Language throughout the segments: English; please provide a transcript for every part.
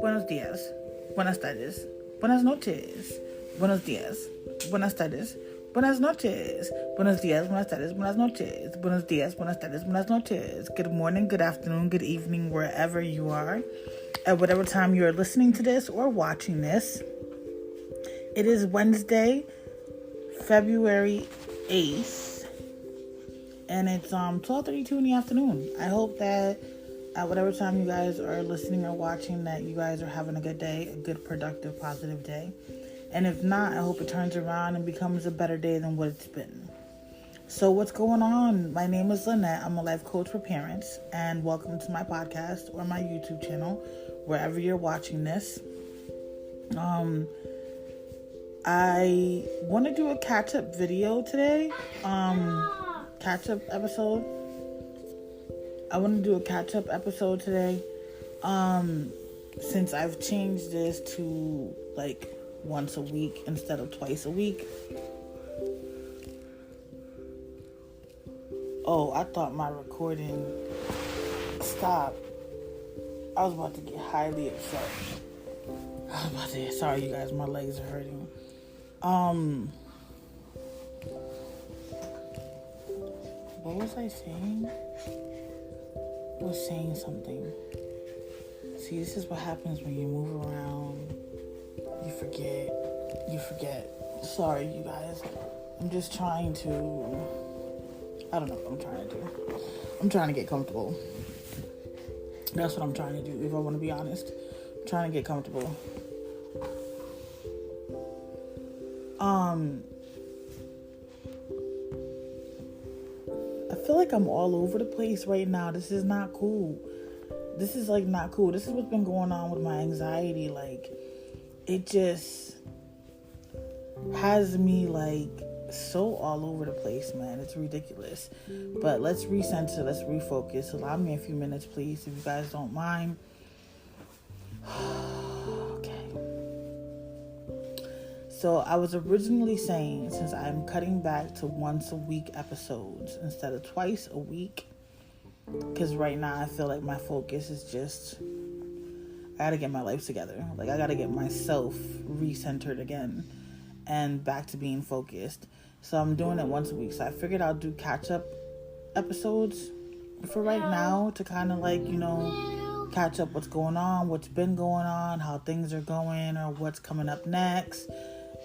buenos días, buenas tardes, buenas noches, buenos días, buenas tardes, buenas noches, buenos días, buenas tardes, buenas noches, buenos días, buenas tardes, buenas noches. Good morning, good afternoon, good evening, wherever you are, at whatever time you are listening to this or watching this. It is Wednesday, February 8th, and it's 12:32 in the afternoon. I hope that at whatever time you guys are listening or watching, that you guys are having a good day, a good, productive, positive day. And if not, I hope it turns around and becomes a better day than what it's been. So what's going on? My name is Lynette. I'm a life coach for parents, and welcome to my podcast or my YouTube channel, wherever you're watching this. I want to do a catch-up video today, catch-up episode. I want to do a catch-up episode today, since I've changed this to like once a week instead of twice a week. Oh, I thought my recording stopped. I was about to get highly upset. Sorry you guys, my legs are hurting. What was I saying? I was saying something. See, this is what happens when you move around. You forget. Sorry, you guys. I'm just trying to... I don't know what I'm trying to do. I'm trying to get comfortable. That's what I'm trying to do, if I want to be honest. I'm trying to get comfortable. I feel like I'm all over the place right now. This is not cool. This is like not cool. This is what's been going on with my anxiety. Like, it just has me like so all over the place, man. It's ridiculous. But let's recenter, let's refocus. Allow me a few minutes, please, if you guys don't mind. Okay. So I was originally saying, since I'm cutting back to once a week episodes instead of twice a week, because right now I feel like my focus is just, I gotta get my life together. Like, I gotta get myself recentered again and back to being focused. So I'm doing it once a week. So I figured I'll do catch-up episodes for right now to kind of like, catch up what's going on, what's been going on, how things are going, or what's coming up next,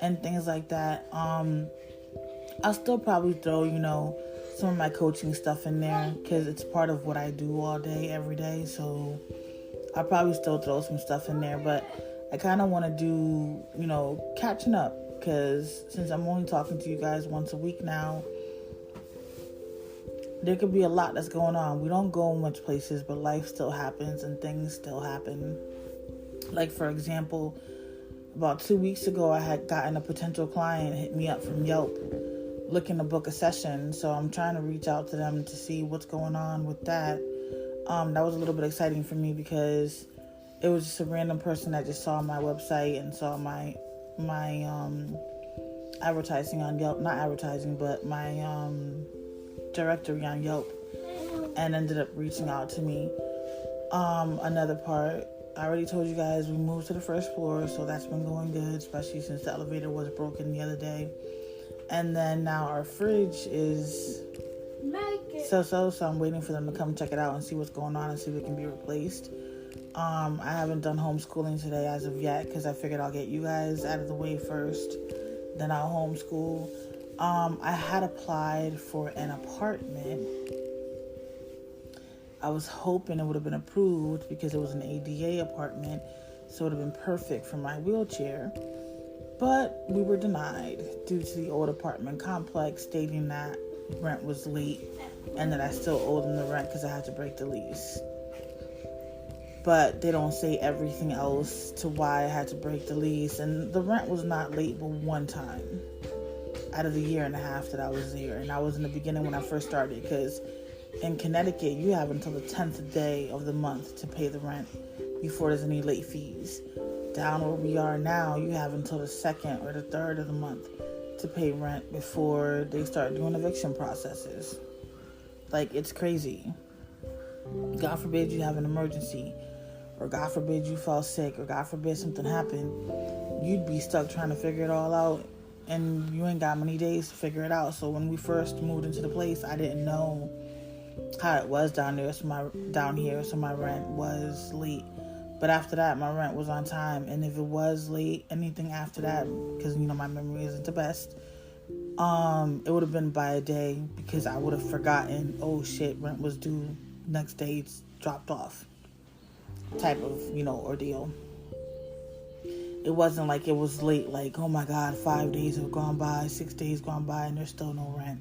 and things like that. I'll still probably throw, some of my coaching stuff in there, because it's part of what I do all day, every day. So I'll probably still throw some stuff in there, but I kind of want to do, catching up, because since I'm only talking to you guys once a week now, there could be a lot that's going on. We don't go much places, but life still happens and things still happen. Like, for example, about 2 weeks ago, I had gotten a potential client hit me up from Yelp looking to book a session. So I'm trying to reach out to them to see what's going on with that. That was a little bit exciting for me because it was just a random person that just saw my website and saw my advertising on Yelp. Not advertising, but my directory on Yelp, and ended up reaching out to me. Another part, I already told you guys we moved to the first floor, so that's been going good, especially since the elevator was broken the other day. And then now our fridge is so I'm waiting for them to come check it out and see what's going on and see if it can be replaced. I haven't done homeschooling today as of yet, because I figured I'll get you guys out of the way first, then I'll homeschool. I had applied for an apartment. I was hoping it would have been approved because it was an ADA apartment, so it would have been perfect for my wheelchair. But we were denied due to the old apartment complex stating that rent was late and that I still owed them the rent because I had to break the lease. But they don't say everything else to why I had to break the lease. And the rent was not late but one time out of the year and a half that I was there. And I was in the beginning when I first started, because in Connecticut, you have until the 10th day of the month to pay the rent before there's any late fees. Down where we are now, you have until the 2nd or the 3rd of the month to pay rent before they start doing eviction processes. Like, it's crazy. God forbid you have an emergency or God forbid you fell sick, or God forbid something happened, you'd be stuck trying to figure it all out, and you ain't got many days to figure it out. So when we first moved into the place, I didn't know how it was down here, so my rent was late. But after that, my rent was on time, and if it was late, anything after that, because my memory isn't the best, it would have been by a day, because I would have forgotten, oh shit, rent was due, next day it's dropped off, type of ordeal. It wasn't like it was late, like, oh my god, 5 days have gone by, 6 days gone by, and there's still no rent.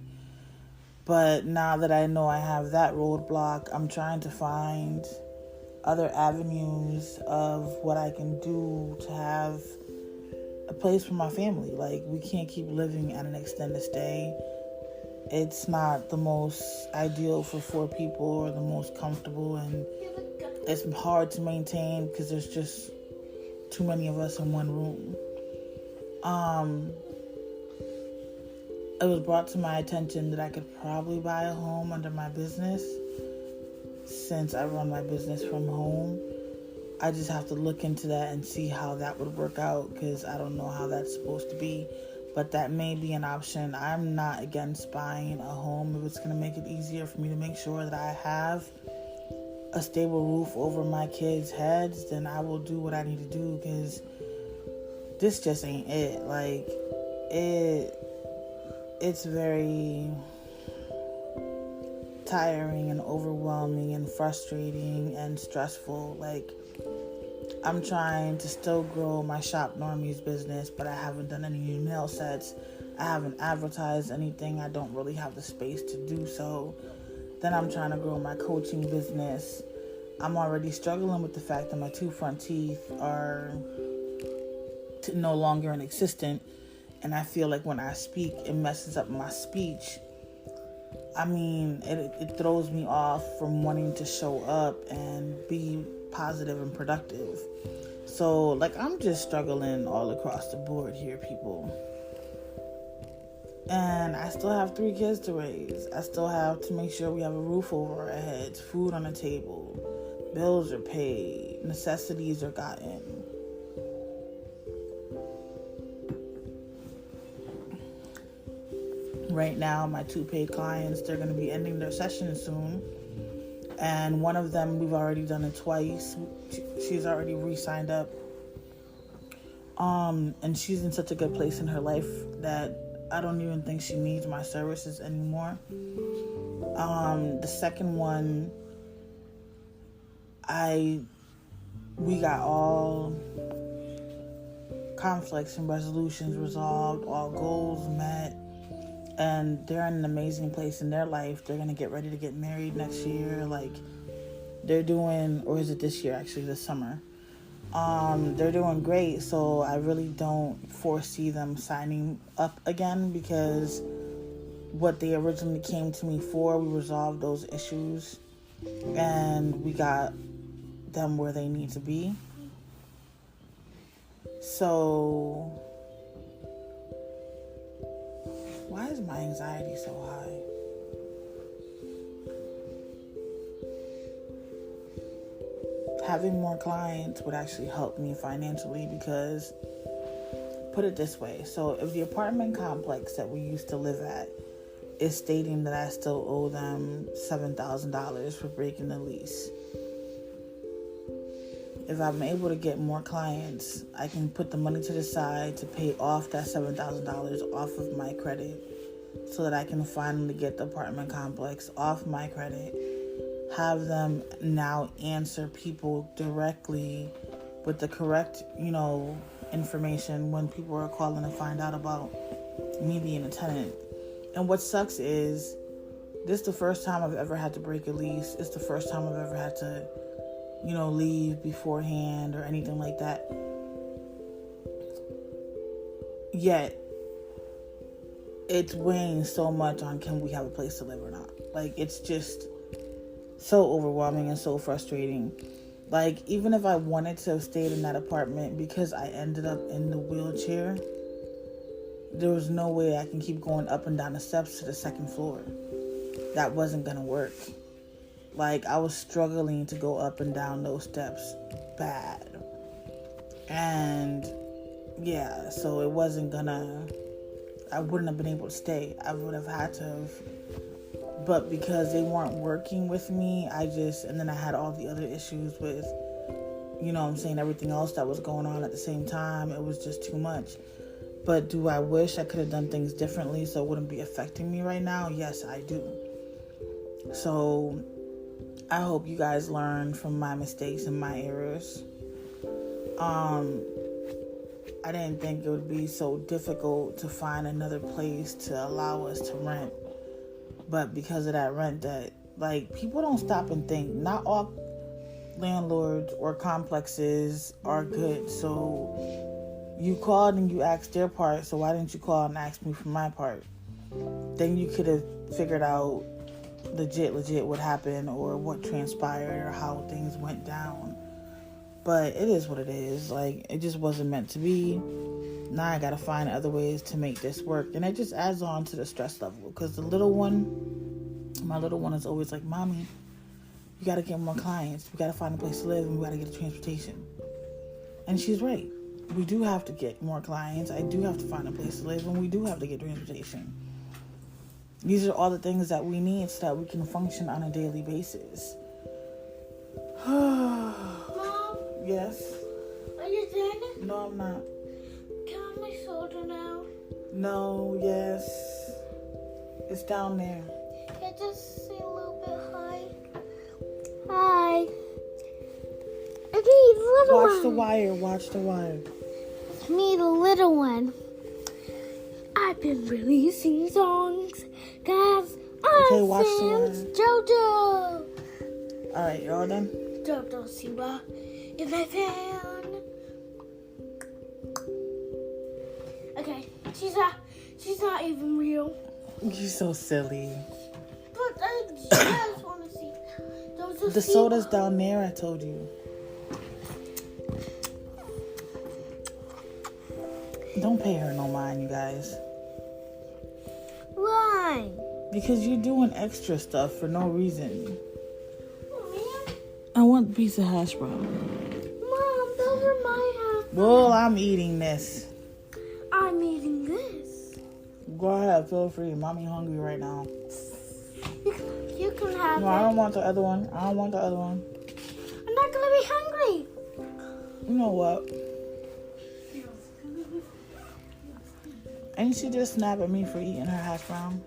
But now that I know I have that roadblock, I'm trying to find other avenues of what I can do to have a place for my family. Like, we can't keep living at an extended stay. It's not the most ideal for 4 people or the most comfortable, and it's hard to maintain because there's just too many of us in one room. It was brought to my attention that I could probably buy a home under my business, since I run my business from home. I just have to look into that and see how that would work out, because I don't know how that's supposed to be. But that may be an option. I'm not against buying a home if it's going to make it easier for me to make sure that I have a stable roof over my kids' heads. Then I will do what I need to do, because this just ain't it. Like, it's very tiring and overwhelming and frustrating and stressful. Like, I'm trying to still grow my Shop Normies business, but I haven't done any new nail sets. I haven't advertised anything. I don't really have the space to do so. Then I'm trying to grow my coaching business. I'm already struggling with the fact that my 2 front teeth are no longer in existence. And I feel like when I speak, it messes up my speech. I mean, it throws me off from wanting to show up and be positive and productive. So, like, I'm just struggling all across the board here, people. And I still have 3 kids to raise. I still have to make sure we have a roof over our heads, food on the table, bills are paid, necessities are gotten. Right now, my 2 paid clients, they're going to be ending their session soon. And one of them, we've already done it twice. She's already re-signed up. And she's in such a good place in her life that I don't even think she needs my services anymore. The second one, we got all conflicts and resolutions resolved, all goals met. And they're in an amazing place in their life. They're going to get ready to get married next year. Like, they're doing, or is it this year, actually, this summer? They're doing great. So I really don't foresee them signing up again, because what they originally came to me for, we resolved those issues. And we got them where they need to be. So why is my anxiety so high? Having more clients would actually help me financially, because, put it this way, so if the apartment complex that we used to live at is stating that I still owe them $7,000 for breaking the lease, if I'm able to get more clients, I can put the money to the side to pay off that $7,000 off of my credit, so that I can finally get the apartment complex off my credit, have them now answer people directly with the correct, information when people are calling to find out about me being a tenant. And what sucks is, this is the first time I've ever had to break a lease. It's the first time I've ever had to leave beforehand or anything like that. Yet, it's weighing so much on, can we have a place to live or not? Like, it's just so overwhelming and so frustrating. Like, even if I wanted to have stayed in that apartment, because I ended up in the wheelchair, there was no way I can keep going up and down the steps to the second floor. That wasn't gonna work. Like, I was struggling to go up and down those steps. bad. And yeah, so it wasn't I wouldn't have been able to stay. I would have had to have, but because they weren't working with me, and then I had all the other issues with, everything else that was going on at the same time. It was just too much. But do I wish I could have done things differently so it wouldn't be affecting me right now? Yes, I do. So I hope you guys learn from my mistakes and my errors. I didn't think it would be so difficult to find another place to allow us to rent. But because of that rent debt, people don't stop and think. Not all landlords or complexes are good. So you called and you asked their part, so why didn't you call and ask me for my part? Then you could have figured out legit what happened or what transpired or how things went down. But it is what it is. It just wasn't meant to be. Now I gotta find other ways to make this work. And it just adds on to the stress level. Because my little one is always like, Mommy, you gotta get more clients. We gotta find a place to live and we gotta get a transportation. And she's right. We do have to get more clients. I do have to find a place to live and we do have to get transportation. These are all the things that we need so that we can function on a daily basis. Mom? Yes? Are you done? No, I'm not. Can I have my soda now? No, yes. It's down there. Can I just say a little bit hi? Hi. It's me, the little one. Watch the wire. It's me, the little one. I've been releasing songs, guys. Okay, watch the wire. JoJo. Alright, you all done? JoJo Siwa is my fan. Okay, she's not even real. You're so silly. But I just want to see. The soda's down there, I told you. Don't pay her no mind, you guys. Why? Because you're doing extra stuff for no reason. Oh, man. I want a piece of hash brown. Mom, those are my hash browns. Well, I'm eating this. I'm eating this. Go ahead, feel free. Mommy hungry right now. You can have No, it. I don't want the other one. I'm not going to be hungry. You know what? Ain't she just snap at me for eating her hash brown?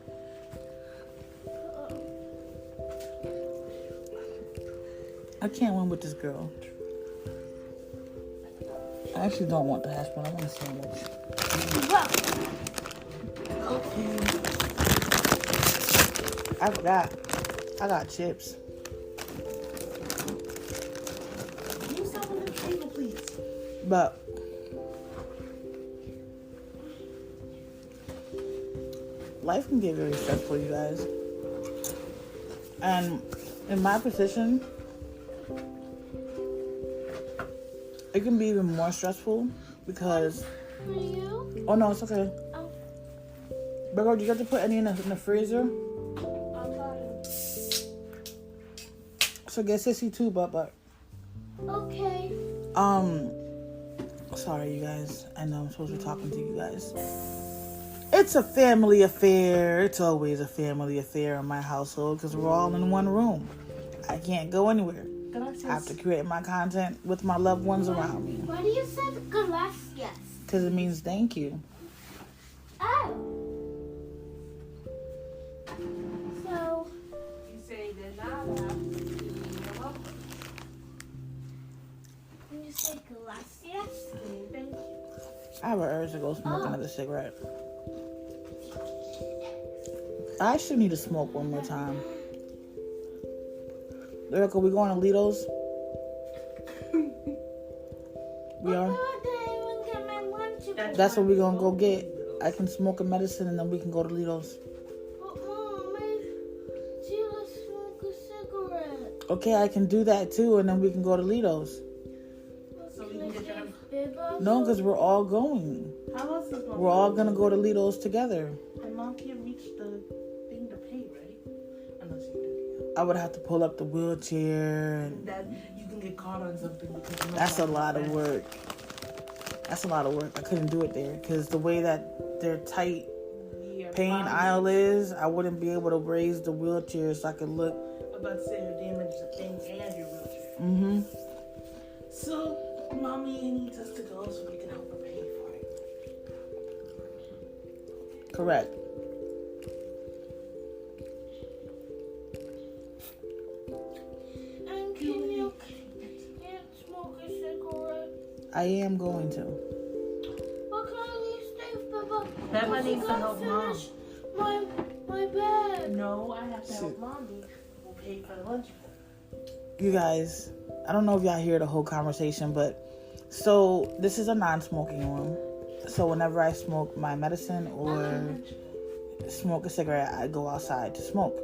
I can't win with this girl. I actually don't want the hash brown. I want a sandwich. Okay. I forgot. I got chips. Can you stop on the table, please? But life can get very stressful, you guys. And in my position, it can be even more stressful because... For you? Oh, no, it's okay. Oh. But do you have to put any in the freezer? I'll got it. So get Sissy too, but... Okay. Sorry, you guys. I know I'm supposed to be talking to you guys. It's a family affair. It's always a family affair in my household because we're all in one room. I can't go anywhere. Gracias. I have to create my content with my loved ones around me. Why do you say gracias? Because it means thank you. Oh. So, You say de nada. You're welcome. when you say gracias, Thank you. I have an urge to go smoke another cigarette. I actually need to smoke one more time. Erica, we going to Lido's? We are? That's what we're going to go get. I can smoke a medicine and then we can go to Lido's. But Mom, she will smoke a cigarette. Okay, I can do that too and then we can go to Lido's. So we can get them. No, because we're all going. How else is mom? We're all going to go to Lido's together. And mom can't reach the thing to pay, right? Unless you do. I would have to pull up the wheelchair. And That you can get caught on something because that's a lot of work. That's a lot of work. I couldn't do it there because the way that their tight pain aisle is, I wouldn't be able to raise the wheelchair so I could look. I'm about to say you damage the thing and your wheelchair. Mm-hmm. So, mommy needs us to go so we can help her pay for it. Correct. And can you can't smoke a cigarette? I am going to. But can I stay, Baba? Beba needs to help mom. My bag. No, I have to help mommy. We'll pay for the lunch. You guys, I don't know if y'all hear the whole conversation, but so this is a non-smoking room. So whenever I smoke my medicine or smoke a cigarette, I go outside to smoke.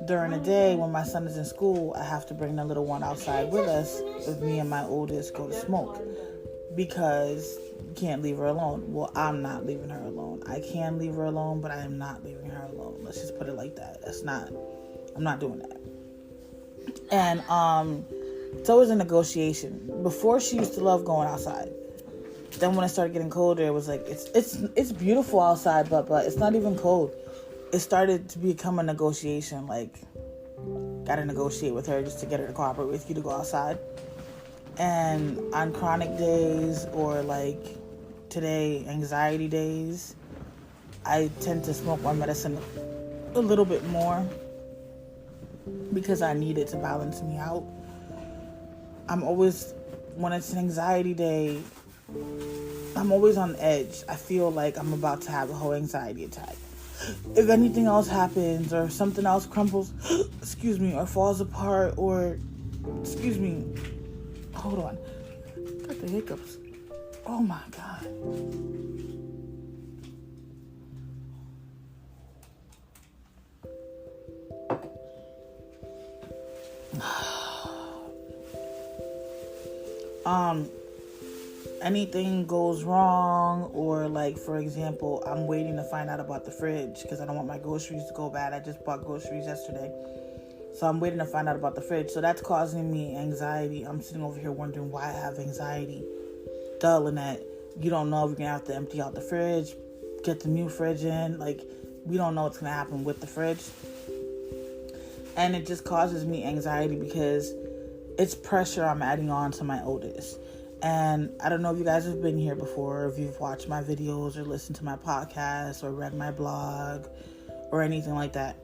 During the day, when my son is in school, I have to bring the little one outside with us if me and my oldest go to smoke because you can't leave her alone. Well, I'm not leaving her alone. I can leave her alone, but I am not leaving her alone. Let's just put it like that. I'm not doing that. And it's always a negotiation. Before, she used to love going outside. Then when it started getting colder, it was like it's beautiful outside, but it's not even cold. It started to become a negotiation. Like, gotta negotiate with her just to get her to cooperate with you to go outside. And on chronic days or like today, anxiety days, I tend to smoke my medicine a little bit more because I need it to balance me out. When it's an anxiety day, I'm always on edge. I feel like I'm about to have a whole anxiety attack. If anything else happens or something else crumbles, or falls apart or, hold on. Got the hiccups. Oh my God. Anything goes wrong, or like, for example, I'm waiting to find out about the fridge because I don't want my groceries to go bad. I just bought groceries yesterday, so I'm waiting to find out about the fridge. So that's causing me anxiety. I'm sitting over here wondering why I have anxiety. Duh, Lynette, you don't know if you're gonna have to empty out the fridge, get the new fridge in. Like, we don't know what's gonna happen with the fridge, and it just causes me anxiety because it's pressure I'm adding on to my oldest. And I don't know if you guys have been here before, or if you've watched my videos or listened to my podcast or read my blog or anything like that.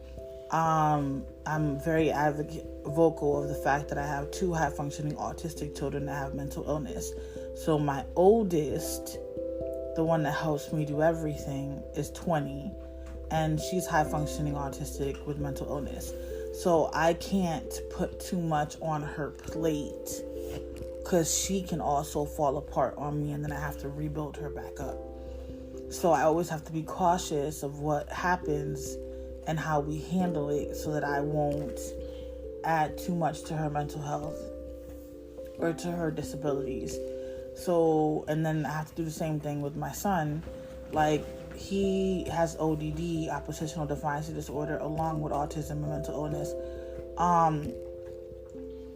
I'm very vocal of the fact that I have 2 high-functioning autistic children that have mental illness. So my oldest, the one that helps me do everything, is 20, and she's high-functioning autistic with mental illness. So I can't put too much on her plate because she can also fall apart on me, and then I have to rebuild her back up. So I always have to be cautious of what happens and how we handle it so that I won't add too much to her mental health or to her disabilities. So, and then I have to do the same thing with my son. Like, he has ODD, oppositional defiance disorder, along with autism and mental illness.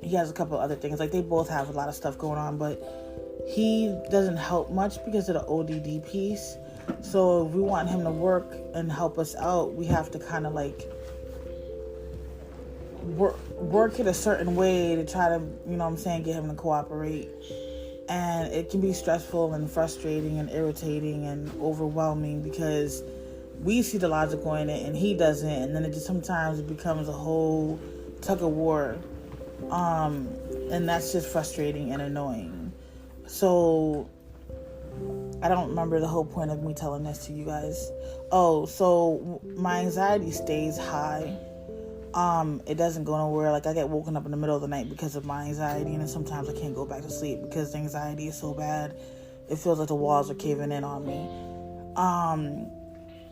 He has a couple other things. Like, they both have a lot of stuff going on, but he doesn't help much because of the ODD piece. So if we want him to work and help us out, we have to kind of like work it a certain way to try to, get him to cooperate. And it can be stressful and frustrating and irritating and overwhelming because we see the logical in it and he doesn't, and then it just sometimes it becomes a whole tug of war. And that's just frustrating and annoying. So I don't remember the whole point of me telling this to you guys. Oh, so my anxiety stays high. It doesn't go nowhere. Like, I get woken up in the middle of the night because of my anxiety, and then sometimes I can't go back to sleep because the anxiety is so bad. It feels like the walls are caving in on me.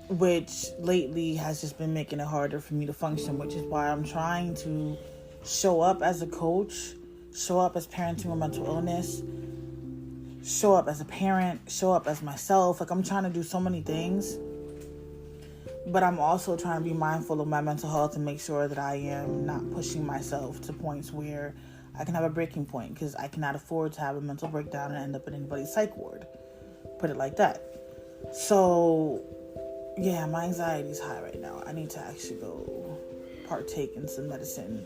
Which lately has just been making it harder for me to function, which is why I'm trying to show up as a coach, show up as parenting with mental illness, show up as a parent, show up as myself. Like, I'm trying to do so many things. But I'm also trying to be mindful of my mental health and make sure that I am not pushing myself to points where I can have a breaking point, because I cannot afford to have a mental breakdown and end up in anybody's psych ward. Put it like that. So, yeah, my anxiety is high right now. I need to actually go partake in some medicine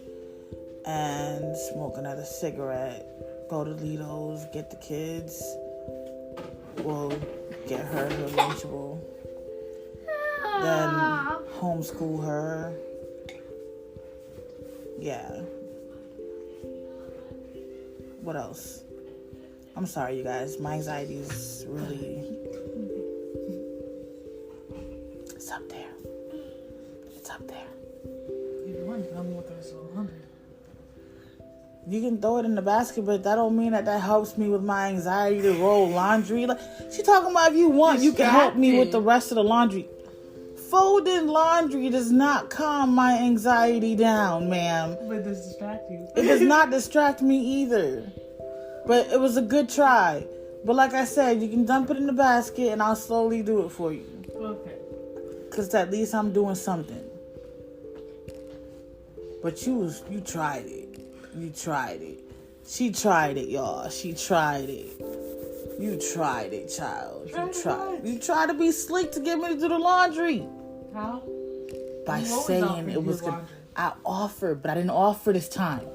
and smoke another cigarette, go to Lido's, get the kids, well, get her Lunchable, then homeschool her. Yeah. What else? I'm sorry, you guys. My anxiety is really... It's up there. It's up there. You want to tell me what there's 100. You can throw it in the basket, but that don't mean that helps me with my anxiety to roll laundry. Like, she talking about if you want, you can help me with the rest of the laundry. Folding laundry does not calm my anxiety down, ma'am. But it does distract you. It does not distract me either. But it was a good try. But like I said, you can dump it in the basket and I'll slowly do it for you. Okay. Because at least I'm doing something. But you tried it. You tried it. She tried it, y'all. She tried it. You tried it, child. You tried to be slick to get me to do the laundry. How? By saying it was good. I offered, but I didn't offer this time.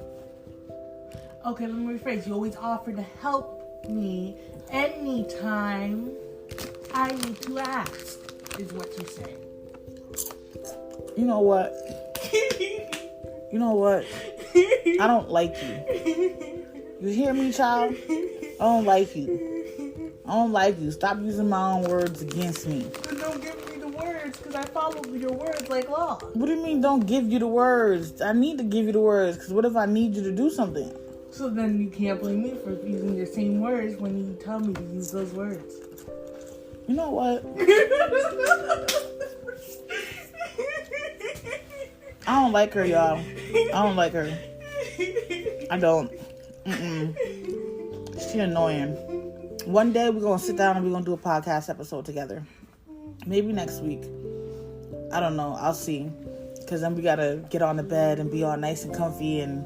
Okay, let me rephrase. You always offer to help me anytime I need to ask, is what you say. You know what? You know what? I don't like you. You hear me, child? I don't like you. I don't like you. Stop using my own words against me. Then don't give me the words, because I follow your words like law. What do you mean don't give you the words? I need to give you the words, because what if I need you to do something? So then you can't blame me for using your same words when you tell me to use those words. You know what? I don't like her, y'all. I don't like her. I don't. She annoying. One day we're going to sit down and we're going to do a podcast episode together. Maybe next week. I don't know. I'll see. Because then we got to get on the bed and be all nice and comfy and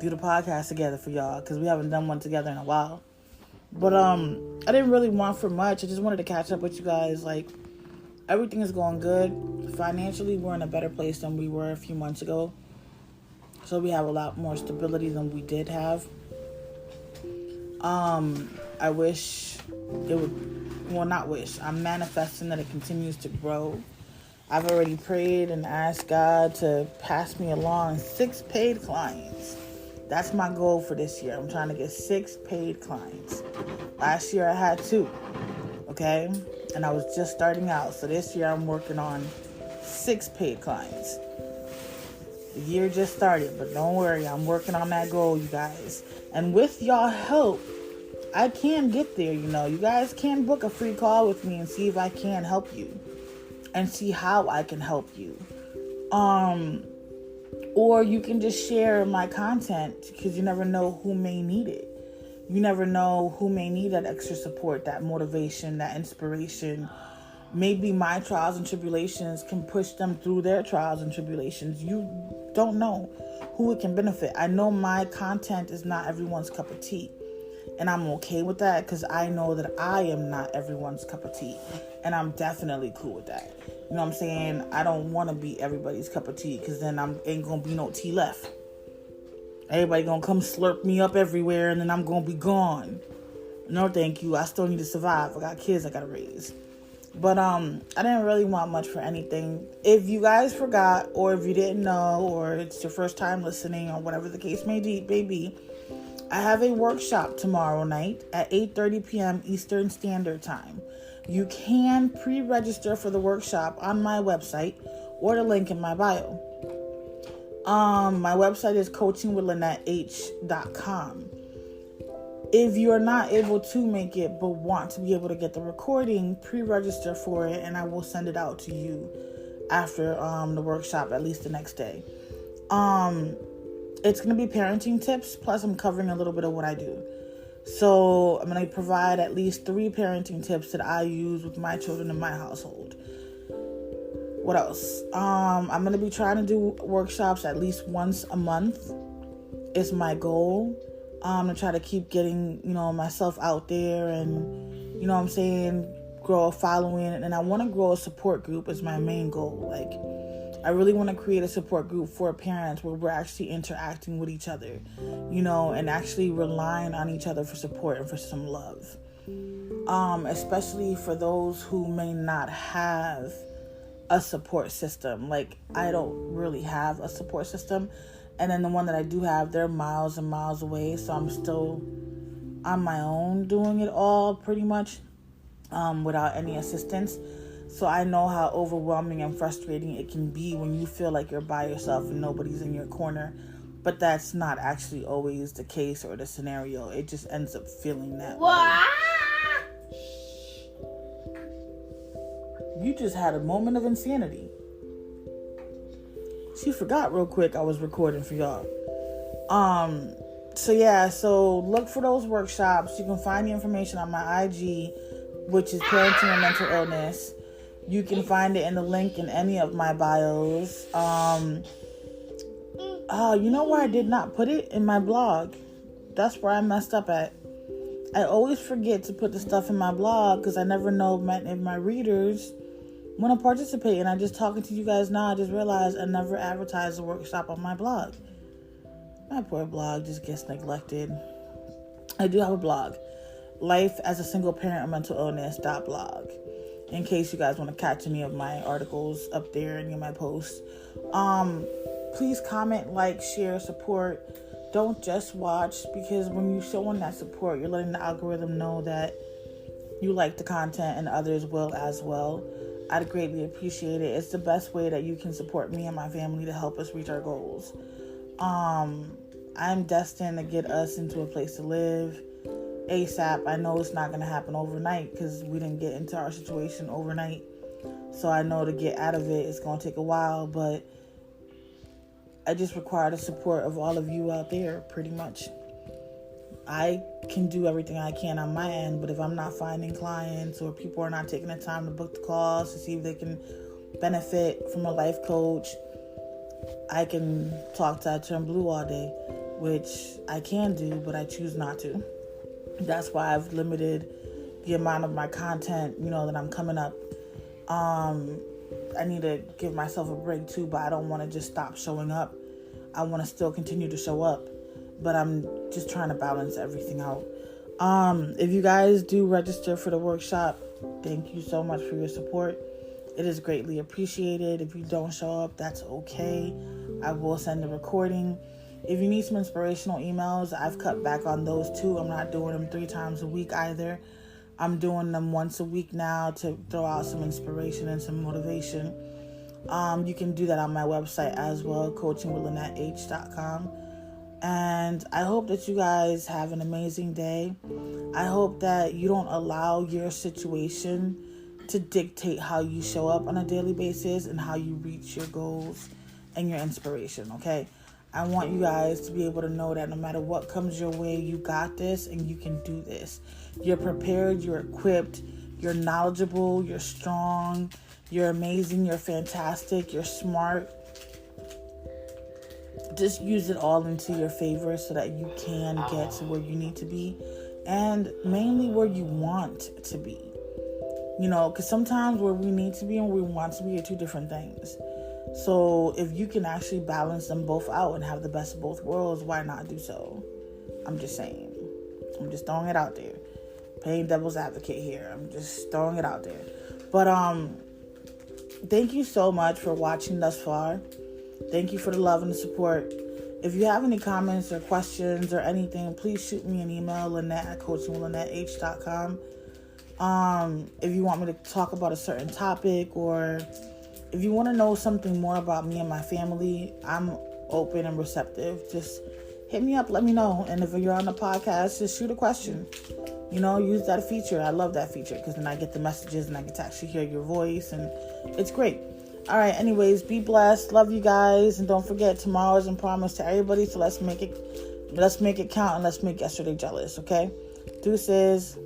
do the podcast together for y'all. Because we haven't done one together in a while. But I didn't really want for much. I just wanted to catch up with you guys. Like, everything is going good. Financially, we're in a better place than we were a few months ago. So we have a lot more stability than we did have. I wish it would, well, not wish. I'm manifesting that it continues to grow. I've already prayed and asked God to pass me along 6 paid clients. That's my goal for this year. I'm trying to get 6 paid clients. Last year I had 2. Okay? And I was just starting out. So this year I'm working on 6 paid clients. The year just started, but don't worry. I'm working on that goal, you guys. And with y'all help, I can get there, you know. You guys can book a free call with me and see if I can help you. And see how I can help you. Or you can just share my content, because you never know who may need it. You never know who may need that extra support, that motivation, that inspiration. Maybe my trials and tribulations can push them through their trials and tribulations. You don't know who it can benefit. I know my content is not everyone's cup of tea. And I'm okay with that, because I know that I am not everyone's cup of tea. And I'm definitely cool with that. You know what I'm saying? I don't want to be everybody's cup of tea, because then ain't going to be no tea left. Everybody going to come slurp me up everywhere, and then I'm going to be gone. No, thank you. I still need to survive. I got kids I got to raise. But I didn't really want much for anything. If you guys forgot, or if you didn't know, or it's your first time listening, or whatever the case may be, I have a workshop tomorrow night at 8:30 p.m. Eastern Standard Time. You can pre-register for the workshop on my website or the link in my bio. My website is coachingwithlynetteH.com. If you're not able to make it but want to be able to get the recording, pre-register for it and I will send it out to you after the workshop, at least the next day. It's going to be parenting tips, plus I'm covering a little bit of what I do. So I'm going to provide at least 3 parenting tips that I use with my children in my household. What else? I'm going to be trying to do workshops at least once a month is my goal. To try to keep getting, myself out there and, what I'm saying, grow a following. And I want to grow a support group is my main goal. Like, I really want to create a support group for parents where we're actually interacting with each other, and actually relying on each other for support and for some love. Especially for those who may not have a support system. Like, I don't really have a support system. And then the one that I do have, they're miles and miles away. So I'm still on my own doing it all pretty much without any assistance. So I know how overwhelming and frustrating it can be when you feel like you're by yourself and nobody's in your corner. But that's not actually always the case or the scenario. It just ends up feeling that way. You just had a moment of insanity. She forgot real quick I was recording for y'all. So look for those workshops. You can find the information on my IG, which is Parenting and Mental Illness. You can find it in the link in any of my bios. You know where I did not put it? In my blog. That's where I messed up at. I always forget to put the stuff in my blog because I never know if my readers want to participate. And I just talking to you guys now, I just realized I never advertised the workshop on my blog. My poor blog just gets neglected. I do have a blog, Life as a Single Parent of Mental Illness.blog, in case you guys want to catch any of my articles up there, any of my posts. Please comment, like, share, support. Don't just watch, because when you're showing that support, you're letting the algorithm know that you like the content and others will as well. I'd greatly appreciate it. It's the best way that you can support me and my family to help us reach our goals. I'm destined to get us into a place to live ASAP. I know it's not going to happen overnight because we didn't get into our situation overnight. So I know to get out of it, it's going to take a while, but I just require the support of all of you out there, pretty much. I can do everything I can on my end, but if I'm not finding clients or people are not taking the time to book the calls to see if they can benefit from a life coach, I can talk to I Turn Blue all day, which I can do, but I choose not to. That's why I've limited the amount of my content, that I'm coming up. I need to give myself a break too, but I don't want to just stop showing up. I want to still continue to show up, but I'm just trying to balance everything out. If you guys do register for the workshop, thank you so much for your support. It is greatly appreciated. If you don't show up, that's okay. I will send a recording. If you need some inspirational emails, I've cut back on those too. I'm not doing them 3 times a week either. I'm doing them once a week now to throw out some inspiration and some motivation. You can do that on my website as well, coachingwithlynetteH.com. And I hope that you guys have an amazing day. I hope that you don't allow your situation to dictate how you show up on a daily basis and how you reach your goals and your inspiration, okay? I want you guys to be able to know that no matter what comes your way, you got this and you can do this. You're prepared, you're equipped, you're knowledgeable, you're strong, you're amazing, you're fantastic, you're smart. Just use it all into your favor so that you can get to where you need to be and mainly where you want to be. Because sometimes where we need to be and where we want to be are 2 different things. So if you can actually balance them both out and have the best of both worlds, why not do so? I'm just saying. I'm just throwing it out there. Playing devil's advocate here. I'm just throwing it out there. But thank you so much for watching thus far. Thank you for the love and the support. If you have any comments or questions or anything, please shoot me an email, Lynette@coachingwithlynetteH.com. If you want me to talk about a certain topic, or if you want to know something more about me and my family, I'm open and receptive. Just hit me up, let me know. And if you're on the podcast, just shoot a question. Use that feature. I love that feature because then I get the messages and I get to actually hear your voice, and it's great. All right, anyways, be blessed. Love you guys. And don't forget, tomorrow isn't promised to everybody, so let's make it count and let's make yesterday jealous, okay? Deuces.